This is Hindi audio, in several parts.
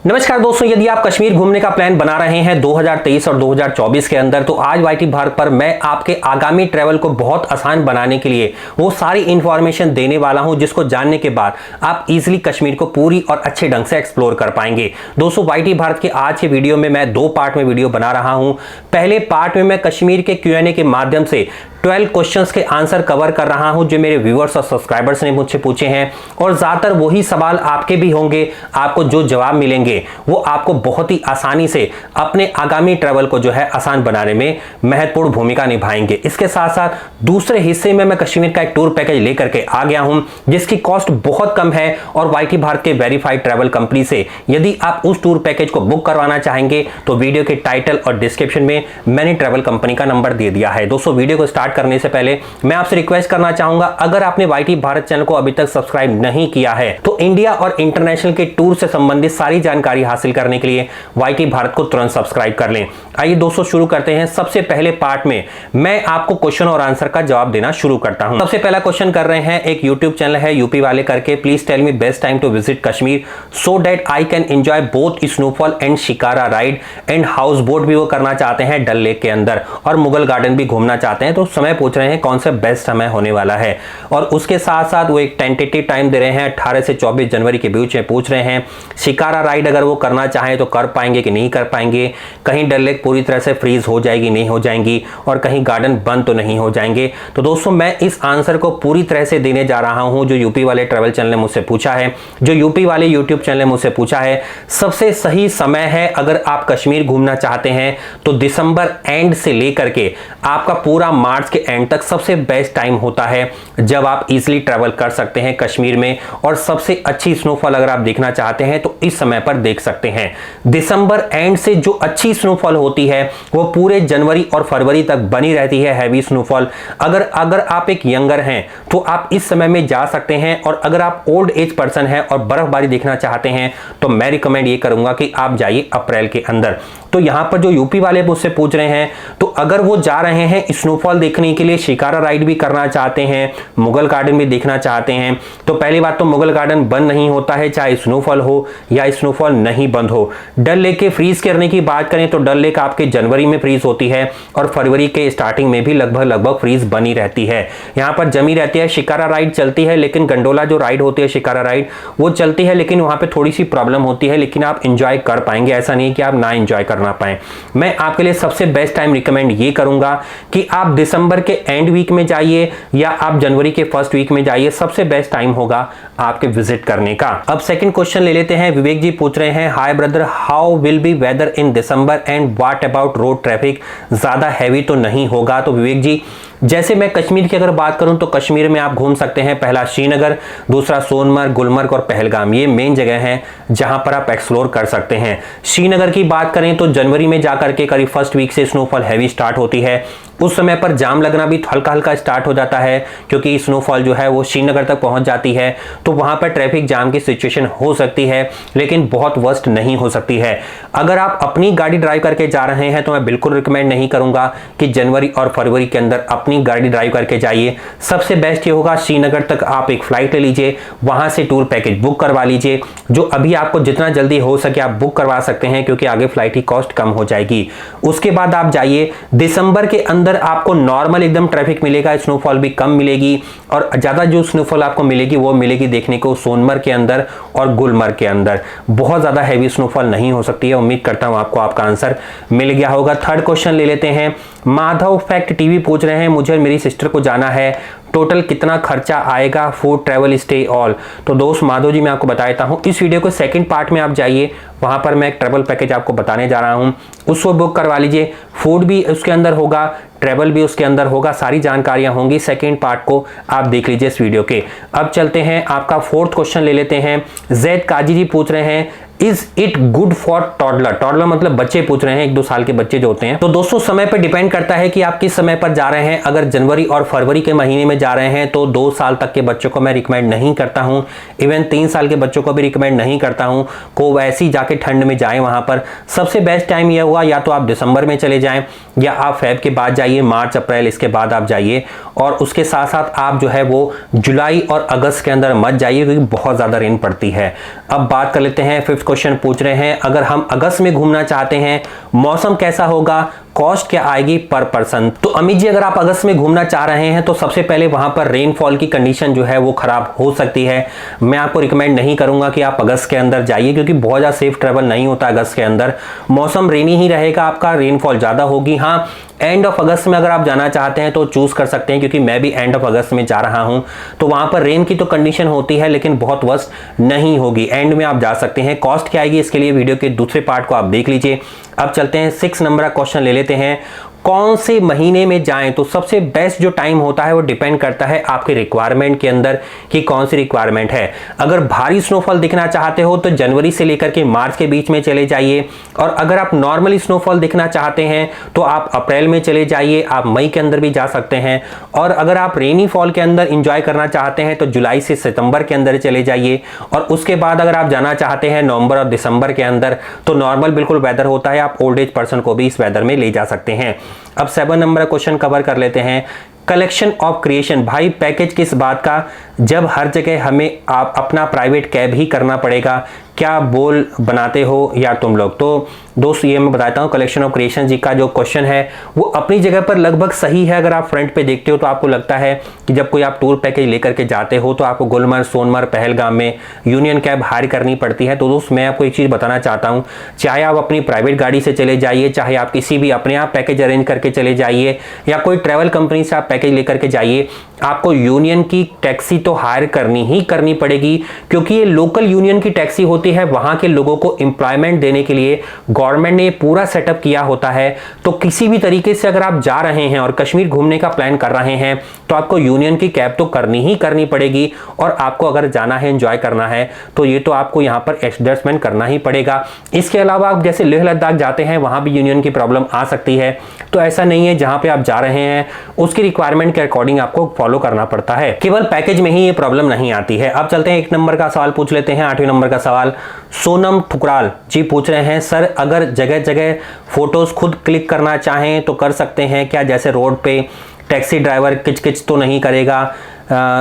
नमस्कार दोस्तों, यदि आप कश्मीर घूमने का प्लान बना रहे हैं 2023 और 2024 के अंदर, तो आज वाईटी भारत पर मैं आपके आगामी ट्रैवल को बहुत आसान बनाने के लिए वो सारी इंफॉर्मेशन देने वाला हूं जिसको जानने के बाद आप इजीली कश्मीर को पूरी और अच्छे ढंग से एक्सप्लोर कर पाएंगे। दोस्तों, वाईटी भारत के आज के वीडियो में मैं 2 पार्ट में वीडियो बना रहा हूं। पहले पार्ट में मैं कश्मीर के Q&A के माध्यम से 12 क्वेश्चंस के आंसर कवर कर रहा हूं जो मेरे व्यूअर्स और सब्सक्राइबर्स ने मुझसे पूछे हैं, और ज्यादातर वही सवाल आपके भी होंगे। आपको जो जवाब मिलेंगे वो आपको बहुत ही आसानी से अपने आगामी ट्रैवल को जो है आसान बनाने में महत्वपूर्ण भूमिका निभाएंगे। इसके साथ साथ दूसरे हिस्से में मैं कश्मीर का एक टूर पैकेज लेकर के आ गया हूं जिसकी कॉस्ट बहुत कम है, और वाईटी भारत के वेरीफाइड ट्रैवल कंपनी से यदि आप उस टूर पैकेज को बुक करवाना चाहेंगे तो वीडियो के टाइटल और डिस्क्रिप्शन में मैंने ट्रैवल कंपनी का नंबर दे दिया है। दोस्तों, वीडियो को स्टार्ट करने से पहले मैं आपसे रिक्वेस्ट करना चाहूंगा, अगर आपने वाईटी भारत चैनल को अभी तक सब्सक्राइब नहीं किया है तो इंडिया और इंटरनेशनल के टूर से संबंधित सारी जानकारी हासिल करने के लिए वाईटी भारत को तुरंत सब्सक्राइब कर लें। आइए दोस्तों, शुरू करते हैं। सबसे पहले पार्ट में मैं आपको क्वेश्चन और आंसर का जवाब देना शुरू करता हूं। सबसे पहला क्वेश्चन कर रहे हैं, एक यूट्यूब चैनल है यूपी वाले करके, please tell me best time to visit Kashmir so that I can enjoy both snowfall and shikara ride and house boat भी वो करना चाहते हैं डल लेक के अंदर, और मुगल गार्डन भी घूमना चाहते हैं। तो समय पूछ रहे हैं कौन सा बेस्ट समय होने वाला है, और उसके साथ साथ वो एक टेंटेटिव टाइम दे रहे हैं 18 से 24 जनवरी के बीच में पूछ रहे हैं। शिकारा राइड अगर वो करना चाहें तो कर पाएंगे कि नहीं कर पाएंगे, कहीं डल लेक पूरी तरह से फ्रीज हो जाएगी नहीं हो जाएंगी, और कहीं गार्डन बंद तो नहीं हो जाएंगे। तो दोस्तों, मैं इस आंसर को पूरी तरह से देने जा रहा हूं जो यूपी वाले ट्रैवल चैनल ने मुझसे पूछा है, जो यूपी वाले यूट्यूब चैनल ने मुझसे पूछा है। सबसे सही समय है अगर आप कश्मीर घूमना चाहते हैं तो दिसंबर एंड से लेकर के आपका पूरा मार्च के एंड तक सबसे बेस्ट टाइम होता है जब आप इजीली ट्रैवल कर सकते हैं कश्मीर में। और सबसे अच्छी स्नोफॉल अगर आप देखना चाहते हैं तो इस समय पर देख सकते हैं। दिसंबर एंड से जो अच्छी स्नोफॉल होती है वो पूरे जनवरी और फरवरी तक बनी रहती है हैवी स्नोफॉल। अगर आप एक यंगर हैं तो आप इस समय में जा सकते हैं, और अगर आप ओल्ड एज पर्सन हैं और बर्फबारी देखना चाहते हैं तो मैं रिकमेंड ये करूंगा कि आप जाइए अप्रैल के अंदर। तो यहां पर जो यूपी वाले मुझसे पूछ रहे हैं, तो अगर वो जा रहे हैं स्नोफॉल देखने के लिए, शिकारा राइड भी करना चाहते हैं, मुगल गार्डन भी देखना चाहते हैं, तो पहली बात तो मुगल गार्डन बंद नहीं होता है चाहे स्नोफॉल हो या स्नोफॉल नहीं बंद हो। डल लेक के फ्रीज करने की बात करें तो डल लेक आपके जनवरी में फ्रीज होती है और फरवरी के स्टार्टिंग में भी लगभग फ्रीज बनी रहती है, यहां पर जमी रहती है। शिकारा राइड चलती है, लेकिन गंडोला जो राइड होती है शिकारा राइड वो चलती है, लेकिन वहां पे थोड़ी सी प्रॉब्लम होती है, लेकिन आप इंजॉय कर पाएंगे, ऐसा नहीं कि आप ना इंजॉय करना पाए। मैं आपके लिए सबसे बेस्ट टाइम रिकमेंड ये करूंगा कि आप दिसंबर के एंड वीक में जाइए या आप जनवरी के फर्स्ट वीक में जाइए, सबसे बेस्ट टाइम होगा आपके विजिट करने का। अब सेकंड क्वेश्चन ले लेते हैं। विवेक जी पूछ रहे हैं, hi brother, how will be weather in December and what about road traffic, ज्यादा हैवी तो नहीं होगा? तो विवेक जी, जैसे मैं कश्मीर की अगर बात करूं तो कश्मीर में आप घूम सकते हैं, पहला श्रीनगर, दूसरा सोनमर्ग, गुलमर्ग और पहलगाम, ये मेन जगह हैं जहां पर आप एक्सप्लोर कर सकते हैं। श्रीनगर की बात करें तो जनवरी में जाकर के करीब फर्स्ट वीक से स्नोफॉल हैवी स्टार्ट होती है, उस समय पर जाम लगना भी हल्का हल्का स्टार्ट हो जाता है क्योंकि स्नोफॉल जो है वो श्रीनगर तक पहुंच जाती है, तो वहां पर ट्रैफिक जाम की सिचुएशन हो सकती है, लेकिन बहुत वर्स्ट नहीं हो सकती है। अगर आप अपनी गाड़ी ड्राइव करके जा रहे हैं तो मैं बिल्कुल रिकमेंड नहीं करूंगा कि जनवरी और फरवरी के अंदर अपनी गाड़ी ड्राइव करके जाइए। सबसे बेस्ट ये होगा श्रीनगर तक आप एक फ्लाइट ले लीजिए, वहां से टूर पैकेज बुक करवा लीजिए, जो अभी आपको जितना जल्दी हो सके आप बुक करवा सकते हैं क्योंकि आगे फ्लाइट की कॉस्ट कम हो जाएगी। उसके बाद आप जाइए, दिसंबर के अंदर आपको नॉर्मल एकदम ट्रैफिक मिलेगा, स्नोफॉल भी कम मिलेगी, और ज्यादा जो स्नोफॉल आपको मिलेगी वो मिलेगी देखने को सोनमर्ग के अंदर और गुलमर्ग के अंदर। बहुत ज्यादा हैवी स्नोफॉल नहीं हो सकती है। उम्मीद करता हूं आपको आपका आंसर मिल गया होगा। थर्ड क्वेश्चन ले लेते हैं। माधव फैक्ट टीवी पूछ रहे हैं, मुझे मेरी सिस्टर को जाना है, टोटल कितना खर्चा आएगा, फूड ट्रैवल स्टे ऑल? तो दोस्त माधव जी, मैं आपको बता देता हूं, इस वीडियो को सेकंड पार्ट में आप जाइए, वहां पर मैं एक ट्रैवल पैकेज आपको बताने जा रहा हूं, उसको बुक करवा लीजिए। फूड भी उसके अंदर होगा, ट्रैवल भी उसके अंदर होगा, सारी जानकारियां होंगी। सेकंड पार्ट को आप देख लीजिए इस वीडियो के। अब चलते हैं, आपका फोर्थ क्वेश्चन ले लेते हैं। जैद काजी जी पूछ रहे हैं, is it good for toddler? Toddler मतलब बच्चे पूछ रहे हैं, 1-2 साल के बच्चे जो होते हैं। तो दोस्तों, समय पर डिपेंड करता है कि आप किस समय पर जा रहे हैं। अगर जनवरी और फरवरी के महीने में जा रहे हैं तो 2 साल तक के बच्चों को मैं रिकमेंड नहीं करता हूं, इवन 3 साल के बच्चों को भी रिकमेंड नहीं करता हूं को वैसे ही जाके ठंड में जाएं। वहां पर सबसे बेस्ट टाइम यह हुआ, या तो आप दिसंबर में चले जाएं या आप फेब के बाद जाइए, मार्च अप्रैल इसके बाद आप जाइए, और उसके साथ साथ आप जो है वो जुलाई और अगस्त के अंदर मत जाइए क्योंकि बहुत ज्यादा रेन पड़ती है। अब बात कर लेते हैं, फिफ्थ क्वेश्चन पूछ रहे हैं, अगर हम अगस्त में घूमना चाहते हैं मौसम कैसा होगा, कॉस्ट क्या आएगी पर पर्सन। तो अमित जी, अगर आप अगस्त में घूमना चाह रहे हैं तो सबसे पहले वहां पर रेनफॉल की कंडीशन जो है वो खराब हो सकती है। मैं आपको रिकमेंड नहीं करूंगा कि आप अगस्त के अंदर जाइए, क्योंकि बहुत ज़्यादा सेफ ट्रैवल नहीं होता अगस्त के अंदर। मौसम रेनी ही रहेगा, आपका रेनफॉल ज़्यादा होगी। हाँ, एंड ऑफ अगस्त में अगर आप जाना चाहते हैं तो चूज कर सकते हैं, क्योंकि मैं भी एंड ऑफ अगस्त में जा रहा हूं, तो वहां पर रेन की तो कंडीशन होती है लेकिन बहुत वर्स्ट नहीं होगी। एंड में आप जा सकते हैं। कॉस्ट क्या आएगी इसके लिए वीडियो के दूसरे पार्ट को आप देख लीजिए। अब चलते हैं 6 नंबर का क्वेश्चन ले लेते हैं, कौन से महीने में जाएं। तो सबसे बेस्ट जो टाइम होता है वो डिपेंड करता है आपके रिक्वायरमेंट के अंदर कि कौन सी रिक्वायरमेंट है। अगर भारी स्नोफॉल दिखना चाहते हो तो जनवरी से लेकर के मार्च के बीच में चले जाइए, और अगर आप नॉर्मली स्नोफॉल दिखना चाहते हैं तो आप अप्रैल में चले जाइए, आप मई के अंदर भी जा सकते हैं। और अगर आप रेनी फॉल के अंदर इंजॉय करना चाहते हैं तो जुलाई से सितंबर के अंदर चले जाइए। और उसके बाद अगर आप जाना चाहते हैं नवंबर और दिसंबर के अंदर तो नॉर्मल बिल्कुल वेदर होता है, आप ओल्ड एज पर्सन को भी इस वेदर में ले जा सकते हैं। अब 7 नंबर क्वेश्चन कवर कर लेते हैं, कलेक्शन ऑफ क्रिएशन। भाई पैकेज किस बात का, जब हर जगह हमें आप अपना प्राइवेट कैब ही करना पड़ेगा, क्या बोल बनाते हो या तुम लोग। तो दोस्त ये मैं बताता हूँ, कलेक्शन ऑफ क्रिएशन जी का जो क्वेश्चन है वो अपनी जगह पर लगभग सही है। अगर आप फ्रंट पे देखते हो तो आपको लगता है कि जब कोई आप टूर पैकेज लेकर के जाते हो तो आपको गुलमर्ग, सोनमर्ग, पहलगाम में यूनियन कैब हायर करनी पड़ती है। तो दोस्त मैं आपको एक चीज़ बताना चाहता हूँ, चाहे आप अपनी प्राइवेट गाड़ी से चले जाइए, चाहे आप किसी भी अपने आप पैकेज अरेंज करके चले जाइए, या कोई ट्रैवल कंपनी से आप पैकेज लेकर के जाइए, आपको यूनियन की टैक्सी तो हायर करनी ही करनी पड़ेगी, क्योंकि ये लोकल यूनियन की टैक्सी होती है। वहां के लोगों को एम्प्लॉयमेंट देने के लिए गवर्नमेंट ने पूरा सेटअप किया होता है। तो किसी भी तरीके से अगर आप जा रहे हैं और कश्मीर घूमने का प्लान कर रहे हैं तो आपको यूनियन की कैब तो करनी ही करनी पड़ेगी। और आपको अगर जाना है, एंजॉय करना है, तो ये तो आपको यहाँ पर एडजस्टमेंट करना ही पड़ेगा। इसके अलावा आप जैसे लेह लद्दाख जाते हैं वहां भी यूनियन की प्रॉब्लम आ सकती है। तो ऐसा नहीं है, जहां पे आप जा रहे हैं उसकी रिक्वायरमेंट के अकॉर्डिंग आपको फॉलो करना पड़ता है, केवल पैकेज में ही ये प्रॉब्लम नहीं आती है। अब चलते हैं 1 नंबर का सवाल पूछ लेते हैं। 8वें नंबर का सवाल सोनम ठुकराल जी पूछ रहे हैं, सर अगर जगह जगह फोटोज खुद क्लिक करना चाहें तो कर सकते हैं क्या, जैसे रोड पे टैक्सी ड्राइवर किच तो नहीं करेगा,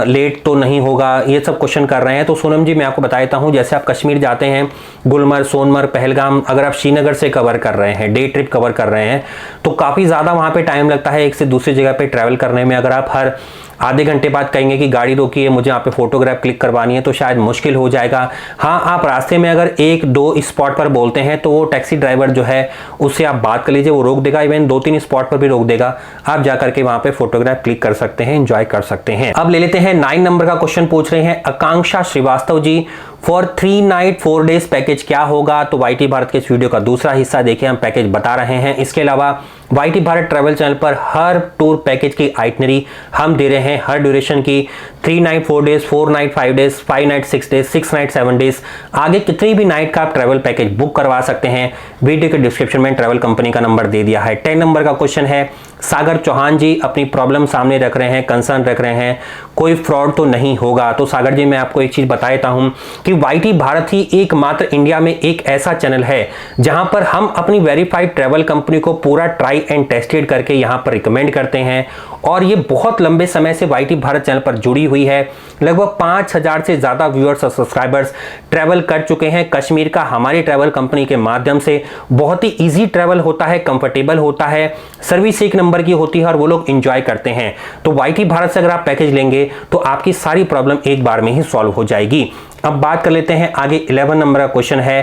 लेट तो नहीं होगा, ये सब क्वेश्चन कर रहे हैं। तो सोनम जी मैं आपको बता देता हूँ, जैसे आप कश्मीर जाते हैं, गुलमर्ग, सोनमर्ग, पहलगाम, अगर आप श्रीनगर से कवर कर रहे हैं, डे ट्रिप कवर कर रहे हैं, तो काफ़ी ज़्यादा वहाँ पे टाइम लगता है एक से दूसरी जगह पे ट्रैवल करने में। अगर आप हर आधे घंटे बाद कहेंगे कि गाड़ी रोकिए, मुझे यहाँ पे फोटोग्राफ क्लिक करवानी है, तो शायद मुश्किल हो जाएगा। हाँ, आप रास्ते में अगर 1-2 स्पॉट पर बोलते हैं तो वो टैक्सी ड्राइवर जो है उससे आप बात कर लीजिए, वो रोक देगा, इवन 2-3 स्पॉट पर भी रोक देगा, आप जाकर के वहाँ पे फोटोग्राफ क्लिक कर सकते हैं, एंजॉय कर सकते हैं। अब ले लेते हैं 9 नंबर का क्वेश्चन पूछ रहे हैं आकांक्षा Srivastava ji, for 3 night 4 days package क्या होगा। तो वाईटी भारत के इस वीडियो का दूसरा हिस्सा देखिए, हम पैकेज बता रहे हैं। इसके अलावा वाईटी भारत ट्रैवल चैनल पर हर टूर पैकेज की आइटनरी हम दे रहे हैं, हर ड्यूरेशन की, 3 night 4 days, 4 night 5 days, 5 night 6 days, 6 night 7 days, आगे कितनी भी नाइट का आप ट्रैवल पैकेज बुक करवा सकते हैं। वीडियो के डिस्क्रिप्शन में ट्रैवल कंपनी का नंबर दे दिया है। 10 नंबर का क्वेश्चन है, सागर चौहान जी अपनी प्रॉब्लम सामने रख रहे हैं, कंसर्न रख रहे हैं, कोई फ्रॉड तो नहीं होगा। तो सागर जी मैं आपको एक चीज बता देता हूं कि वाईटी भारत ही एकमात्र इंडिया में एक ऐसा चैनल है जहां पर हम अपनी वेरीफाइड ट्रैवल कंपनी को पूरा ट्राई एंड टेस्टेड करके यहां पर रिकमेंड करते हैं। और ये बहुत लंबे समय से वाईटी भारत चैनल पर जुड़ी हुई है। लगभग 5000 से ज्यादा व्यूअर्स और सब्सक्राइबर्स ट्रैवल कर चुके हैं कश्मीर का हमारी ट्रैवल कंपनी के माध्यम से। बहुत ही इजी ट्रैवल होता है, कंफर्टेबल होता है, सर्विस 1 नंबर की होती है और वो लोग एंजॉय करते हैं। तो वाईटी भारत से अगर आप पैकेज लेंगे तो आपकी सारी प्रॉब्लम एक बार में ही सॉल्व हो जाएगी। अब बात कर लेते हैं आगे। 11 नंबर का क्वेश्चन है,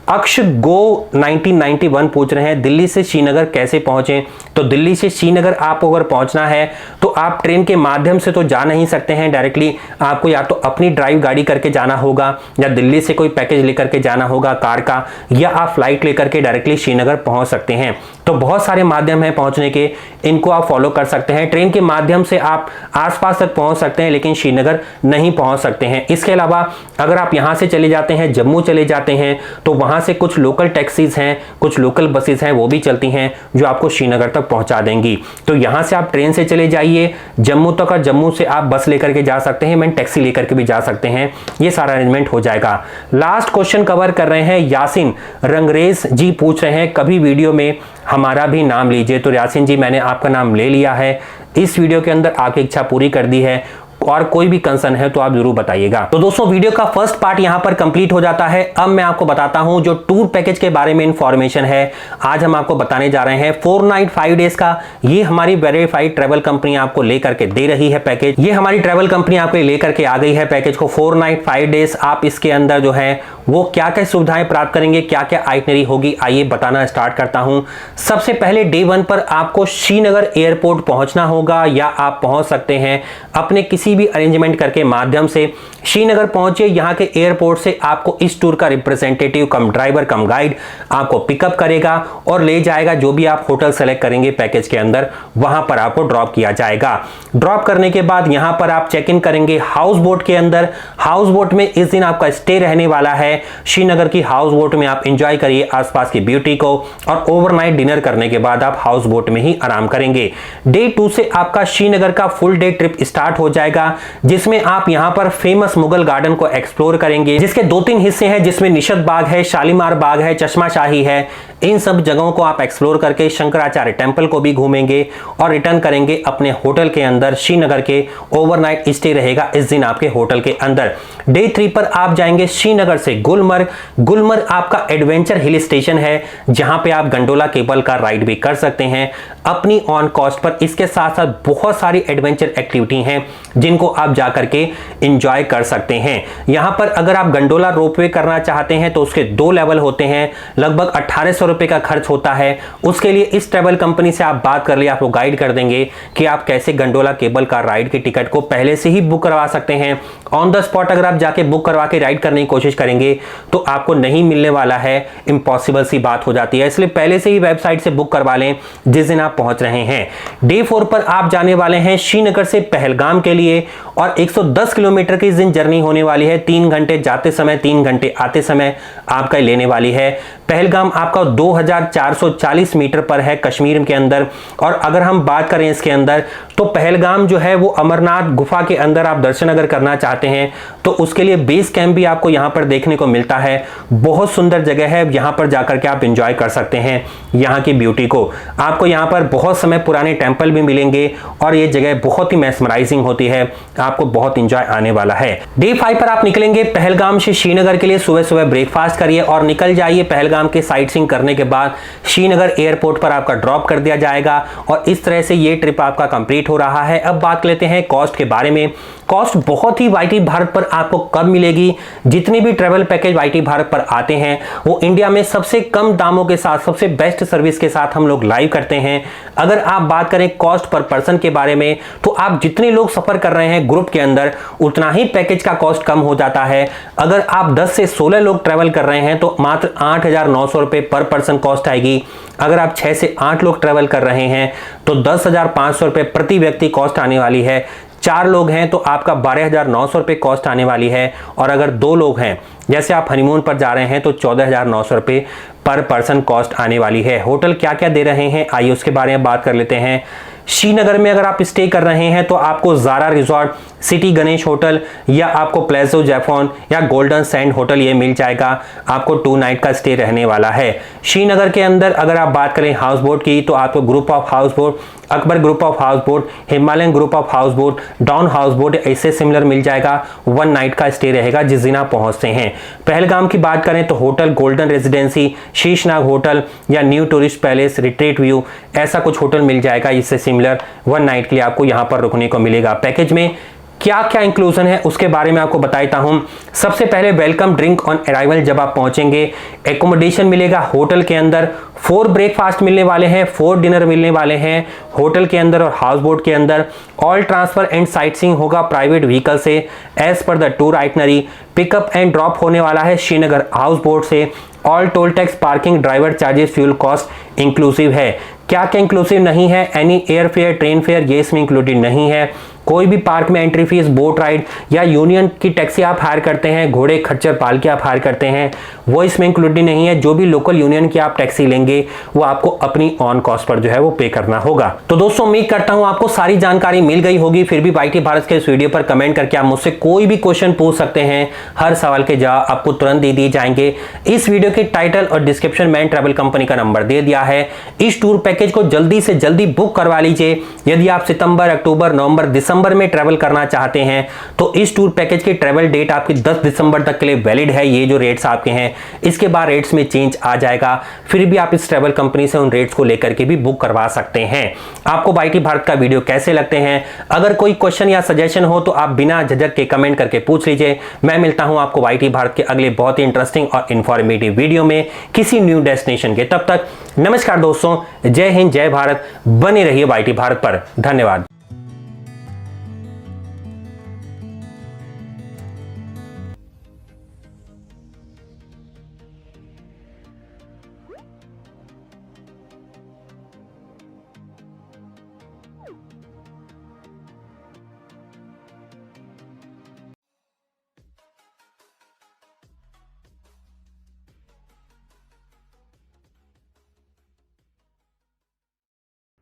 अक्ष गो 1991 पूछ रहे हैं, दिल्ली से श्रीनगर कैसे पहुंचे। तो दिल्ली से श्रीनगर आपको अगर पहुंचना है तो आप ट्रेन के माध्यम से तो जा नहीं सकते हैं डायरेक्टली, आपको या तो अपनी ड्राइव गाड़ी करके जाना होगा, या दिल्ली से कोई पैकेज लेकर के जाना होगा कार का, या आप फ्लाइट लेकर के डायरेक्टली श्रीनगर पहुंच सकते हैं। तो बहुत सारे माध्यम हैं पहुंचने के, इनको आप फॉलो कर सकते हैं। ट्रेन के माध्यम से आप आसपास तक पहुंच सकते हैं लेकिन श्रीनगर नहीं पहुंच सकते हैं। इसके अलावा अगर आप यहां से चले जाते हैं, जम्मू चले जाते हैं, तो वहां से कुछ लोकल टैक्सीज हैं, कुछ लोकल बसेस हैं, वो भी चलती हैं जो आपको श्रीनगर तक पहुंचा देंगी। तो यहां से आप ट्रेन से चले जाइए जम्मू तक, और जम्मू से आप बस लेकर के जा सकते हैं, मैं टैक्सी लेकर के भी जा सकते हैं, ये सारा अरेंजमेंट हो जाएगा। लास्ट क्वेश्चन कवर कर रहे हैं, यासिन रंगरेज जी पूछ रहे हैं, कभी वीडियो में हमारा भी नाम लीजिए। तो यासिन जी मैंने आपका नाम ले लिया है, इस वीडियो के अंदर आपकी इच्छा पूरी कर दी है। और कोई भी कंसर्न है तो आप जरूर बताइएगा। तो दोस्तों वीडियो का फर्स्ट पार्ट यहां पर कंप्लीट हो जाता है। अब मैं आपको बताता हूं जो टूर पैकेज के बारे में इंफॉर्मेशन है, आज हम आपको बताने जा रहे हैं 4 नाइट 5 डेज का। ये हमारी वेरीफाइड ट्रैवल कंपनी आपको लेकर के दे रही है पैकेज। ये हमारी ट्रैवल कंपनी आपको लेकर के आ गई है पैकेज को 4 नाइट 5 डेज। आप इसके अंदर जो है वो क्या क्या सुविधाएं प्राप्त करेंगे, क्या क्या आइटनरी होगी, आइए बताना स्टार्ट करता हूं। सबसे पहले डे 1 पर आपको श्रीनगर एयरपोर्ट पहुंचना होगा, या आप पहुंच सकते हैं अपने किसी भी अरेंजमेंट करके माध्यम से। श्रीनगर पहुंचे, यहां के एयरपोर्ट से आपको इस टूर का रिप्रेजेंटेटिव कम ड्राइवर कम गाइड आपको पिकअप करेगा और ले जाएगा। जो भी आप होटल सेलेक्ट करेंगे पैकेज के अंदर वहां पर आपको ड्रॉप किया जाएगा। ड्रॉप करने के बाद यहां पर आप चेक इन करेंगे हाउस बोट के अंदर। हाउस बोट में इस दिन आपका स्टे रहने वाला है। श्रीनगर की हाउस बोट में आप एंजॉय करिए आसपास की ब्यूटी को, और ओवरनाइट डिनर करने के बाद आप हाउस बोट में ही आराम करेंगे। डे 2 से आपका श्रीनगर का फुल डे ट्रिप स्टार्ट हो जाएगा, जिसमें आप यहां पर फेमस मुगल गार्डन को एक्सप्लोर करेंगे, जिसके 2-3 हिस्से हैं, जिसमें निशत बाग है, शालीमार बाग है, चश्मा शाही है। इन सब जगहों को आप एक्सप्लोर करके शंकराचार्य टेंपल को भी घूमेंगे और रिटर्न करेंगे अपने होटल के अंदर। श्रीनगर के ओवरनाइट स्टे रहेगा इस दिन आपके होटल के अंदर। डे 3 पर आप जाएंगे श्रीनगर से गुलमर्ग। गुलमर्ग आपका एडवेंचर हिल स्टेशन है, जहां पे आप गंडोला केबल का राइड भी कर सकते हैं अपनी ऑन कॉस्ट पर। इसके साथ साथ बहुत सारी एडवेंचर एक्टिविटी हैं जिनको आप जाकर के एंजॉय कर सकते हैं। यहां पर अगर आप गंडोला रोपवे करना चाहते हैं तो उसके 2 लेवल होते हैं, लगभग 1800 रुपए का खर्च होता है। उसके लिए इस ट्रैवल कंपनी से आप बात कर लिए, आपको गाइड कर देंगे कि आप कैसे गंडोला केबल कार राइड की टिकट को पहले से ही बुक करवा सकते हैं। ऑन द स्पॉट अगर आप जाके बुक करवा के राइड करने की कोशिश करेंगे तो आपको नहीं मिलने वाला है, इम्पॉसिबल सी बात हो जाती है। इसलिए पहले से ही वेबसाइट से बुक करवा लें जिस दिन आप पहुंच रहे हैं। डे 4 पर आप जाने वाले हैं श्रीनगर से पहलगाम के लिए, और 110 किलोमीटर की इस दिन जर्नी होने वाली है। 3 घंटे जाते समय, 3 घंटे आते समय आपका लेने वाली है। पहलगाम आपका 2440 मीटर पर है कश्मीर के अंदर। और अगर हम बात करें इसके अंदर तो पहलगाम जो है वो अमरनाथ गुफा के अंदर आप दर्शन अगर करना चाहते हैं तो उसके लिए बेस कैंप भी आपको यहां पर देखने को मिलता है। बहुत सुंदर जगह है, यहां पर जाकर के आप एंजॉय कर सकते हैं यहां की ब्यूटी को। आपको यहां पर बहुत समय पुराने टेंपल भी मिलेंगे और ये जगह बहुत ही मैस्मराइजिंग होती है, आपको बहुत एंजॉय आने वाला है। डे 5 पर आप निकलेंगे पहलगाम से श्रीनगर के लिए। सुबह सुबह ब्रेकफास्ट करिए और निकल जाइए। पहलगाम के साइट सीइंग करने के बाद श्रीनगर एयरपोर्ट पर आपका ड्रॉप कर दिया जाएगा, और इस तरह से ये ट्रिप आपका कंप्लीट हो रहा है। अब बात लेते हैं कॉस्ट के बारे में। कॉस्ट बहुत ही वाईटी भारत पर आपको कब मिलेगी? जितने भी ट्रैवल पैकेज वाईटी भारत पर आते हैं वो इंडिया में सबसे कम दामों के साथ, सबसे बेस्ट सर्विस के साथ हम लोग लाइव करते हैं। अगर आप बात करें कॉस्ट पर पर्सन के बारे में तो आप जितने लोग सफर कर रहे हैं ग्रुप के अंदर उतना ही पैकेज का कॉस्ट कम हो जाता है। अगर आप 10 से 16 लोग ट्रैवल कर रहे हैं तो मात्र 8,900 रुपए पर पर्सन कॉस्ट आएगी। अगर आप 6 से 8 लोग ट्रैवल कर रहे हैं तो 10,500 रुपए प्रति व्यक्ति कॉस्ट आने वाली है। 4 लोग हैं तो आपका 12,900 रुपए कॉस्ट आने वाली है। और अगर 2 लोग हैं, जैसे आप हनीमून पर जा रहे हैं, तो 14,900 रुपए पर पर्सन कॉस्ट आने वाली है। होटल क्या क्या दे रहे हैं आइए उसके बारे में बात कर लेते हैं। श्रीनगर में अगर आप स्टे कर रहे हैं तो आपको Zara resort, city Ganesh hotel, या आपको प्लेजो जैफोन या गोल्डन सैंड होटल ये मिल जाएगा। आपको 2 नाइट का स्टे रहने वाला है। श्रीनगर के अंदर अगर आप बात करें हाउस बोट की तो आपको group of house boat, Akbar group of house boat, Himalayan group of house boat, Don house boat ऐसे सिमिलर मिल जाएगा। 1 नाइट का स्टे रहेगा जिस दिन आप पहुंचते हैं। पहलगाम की बात करें तो hotel Golden Residency, Sheshnag hotel या New Tourist Palace, Retreat View, ऐसा कुछ होटल मिल जाएगा। इससे सिमिलर 1 नाइट के लिए आपको यहां पर रुकने को मिलेगा। पैकेज में क्या क्या इंक्लूजन है उसके बारे में आपको बताता हूं। सबसे पहले वेलकम ड्रिंक ऑन अराइवल, जब आप पहुंचेंगे एकोमोडेशन मिलेगा होटल के अंदर। 4 ब्रेकफास्ट मिलने वाले हैं, 4 डिनर मिलने वाले हैं होटल के अंदर और हाउस बोट के अंदर। All transfer and sightseeing होगा प्राइवेट व्हीकल से as per the tour itinerary. Pickup and drop होने वाला है श्रीनगर हाउस बोट से। All toll tax, parking, driver charges, fuel cost inclusive है। क्या क्या इंक्लूसिव नहीं है? Any air fare, train fare ये इसमें इंक्लूडेड नहीं है। कोई भी पार्क में एंट्री फीस, बोट राइड या यूनियन की टैक्सी आप हायर करते हैं, घोड़े खच्चर पालकी आप हायर करते हैं, वो इसमें इंक्लूडेड नहीं है। जो भी लोकल यूनियन की आप टैक्सी लेंगे वो आपको अपनी ऑन कॉस्ट पर जो है वो पे करना होगा। तो दोस्तों उम्मीद करता हूं आपको सारी जानकारी मिल गई होगी। फिर भी वाईटी भारत के इस वीडियो पर कमेंट करके आप मुझसे कोई भी क्वेश्चन पूछ सकते हैं। हर सवाल के जवाब आपको तुरंत दे दिए जाएंगे। इस वीडियो के टाइटल और डिस्क्रिप्शन में ट्रैवल कंपनी का नंबर दे दिया है। इस टूर पैकेज को जल्दी से जल्दी बुक करवा लीजिए। यदि आप सितंबर, अक्टूबर, नवंबर, दिसंबर दिसंबर में ट्रैवल करना चाहते हैं तो इस टूर पैकेज की ट्रैवल डेट आपकी 10 दिसंबर तक के लिए वैलिड है। ये जो रेट्स आपके हैं इसके बाद रेट्स में चेंज आ जाएगा, फिर भी आप इस ट्रैवल कंपनी से उन रेट्स को लेकर के भी बुक करवा सकते हैं। आपको वाईटी भारत का वीडियो कैसे लगते हैं? अगर कोई क्वेश्चन या सजेशन हो तो आप बिना झिझक के कमेंट करके पूछ लीजिए। मैं मिलता हूं आपको वाईटी भारत के अगले बहुत ही इंटरेस्टिंग और इंफॉर्मेटिव वीडियो में किसी न्यू डेस्टिनेशन के। तब तक नमस्कार दोस्तों, जय हिंद, जय भारत। बने रहिए वाईटी भारत पर। धन्यवाद।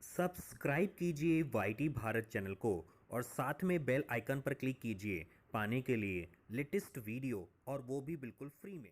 सब्सक्राइब कीजिए वाईटी भारत चैनल को और साथ में बेल आइकन पर क्लिक कीजिए पाने के लिए लेटेस्ट वीडियो, और वो भी बिल्कुल फ्री में।